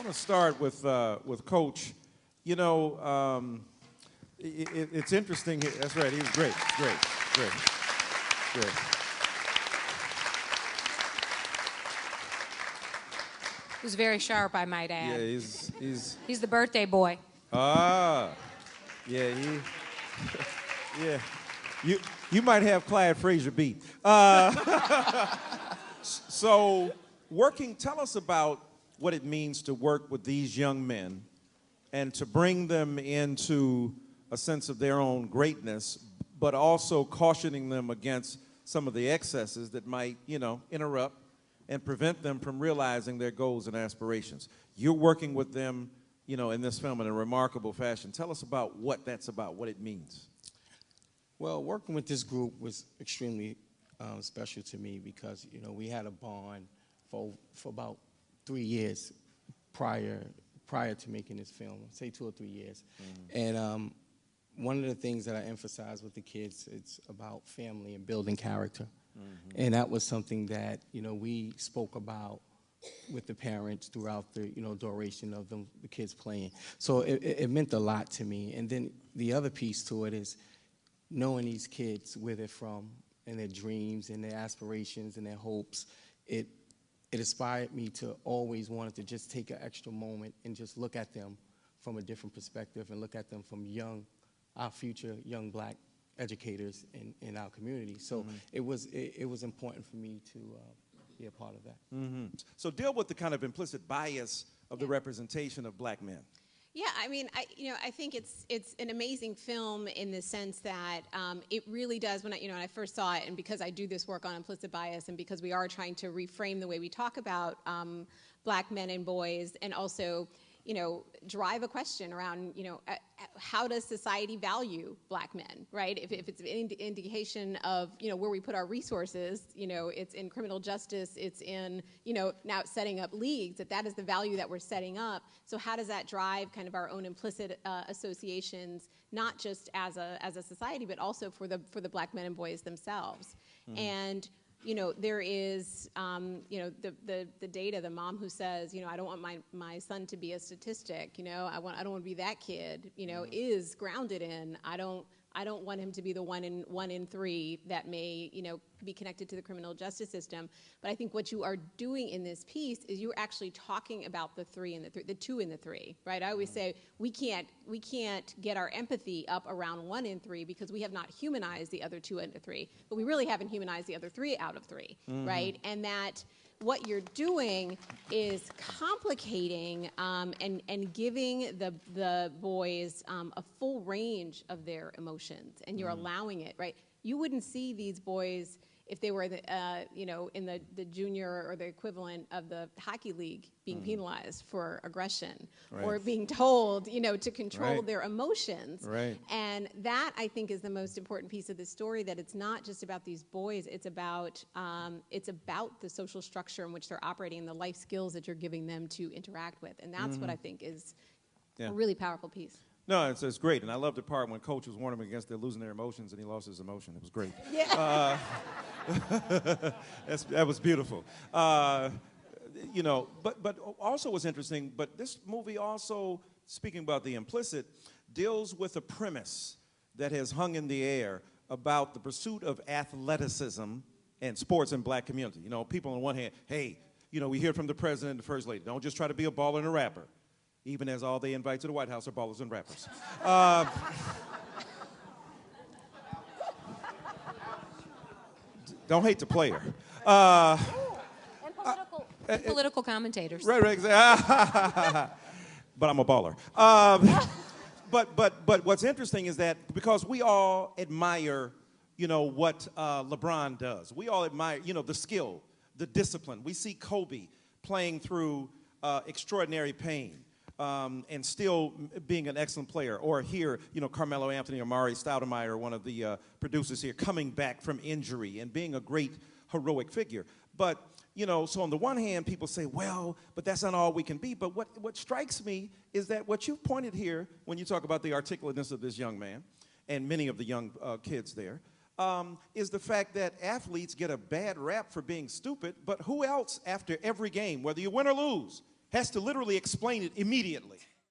going to start with Coach. You know, it's interesting. That's right. He was great. Great. He was very sharp, I might add. Yeah, he's the birthday boy. Ah, yeah, yeah. You might have Clyde Frazier beat. So, tell us about what it means to work with these young men and to bring them into a sense of their own greatness, but also cautioning them against some of the excesses that might, interrupt and prevent them from realizing their goals and aspirations. You're working with them, in this film in a remarkable fashion. Tell us about what that's about, what it means. Well, working with this group was extremely special to me because, we had a bond for about 3 years prior to making this film, say 2 or 3 years. Mm-hmm. And one of the things that I emphasize with the kids, it's about family and building character. Mm-hmm. And that was something that, we spoke about with the parents throughout the, duration of the kids playing. So it meant a lot to me. And then the other piece to it is knowing these kids, where they're from, and their dreams and their aspirations and their hopes. It inspired me to always want to just take an extra moment and just look at them from a different perspective and look at them from our future young black educators in our community. So mm-hmm. it was important for me to be a part of that. Mm-hmm. So deal with the kind of implicit bias of the representation of black men. Yeah, I mean, I think it's an amazing film in the sense that it really does. When I first saw it, and because I do this work on implicit bias, and because we are trying to reframe the way we talk about black men and boys, and also, drive a question around, how does society value black men, right? If it's an indication of, where we put our resources, it's in criminal justice, it's in, now setting up leagues, that is the value that we're setting up. So how does that drive kind of our own implicit associations, not just as a society, but also for the black men and boys themselves? Mm-hmm. And there is, the data, the mom who says, I don't want my son to be a statistic, I don't want to be that kid, is grounded in, I don't want him to be the one in three that may, be connected to the criminal justice system. But I think what you are doing in this piece is you're actually talking about the two and the three, right? I always say we can't get our empathy up around 1 in 3 because we have not humanized the other 2 and 3, but we really haven't humanized the other 3 out of 3, mm-hmm. right? And that what you're doing is complicating and giving the boys a full range of their emotions, and you're allowing it, right? You wouldn't see these boys if they were, in the junior or the equivalent of the hockey league being penalized for aggression, right. or being told, to control right. their emotions. Right. And that, I think, is the most important piece of the story, that it's not just about these boys, it's about the social structure in which they're operating and the life skills that you're giving them to interact with. And that's mm-hmm. what I think is a really powerful piece. No, it's great, and I love the part when Coach was warning them against their losing their emotions, and he lost his emotion. It was great. Yeah. That was beautiful. But also what's interesting, but this movie also, speaking about the implicit, deals with a premise that has hung in the air about the pursuit of athleticism and sports in black community. People on one hand, hey, we hear from the president and the first lady, don't just try to be a baller and a rapper. Even as all they invite to the White House are ballers and rappers. Don't hate the player. And political commentators. Right, exactly. But I'm a baller. But what's interesting is that because we all admire, what LeBron does. We all admire, the skill, the discipline. We see Kobe playing through extraordinary pain. And still being an excellent player. Or here, Carmelo Anthony or Mari Stoudemire, one of the producers here, coming back from injury and being a great heroic figure. But, so on the one hand, people say, well, but that's not all we can be. But what strikes me is that what you've pointed here when you talk about the articulateness of this young man and many of the young kids there, is the fact that athletes get a bad rap for being stupid, but who else after every game, whether you win or lose, has to literally explain it immediately.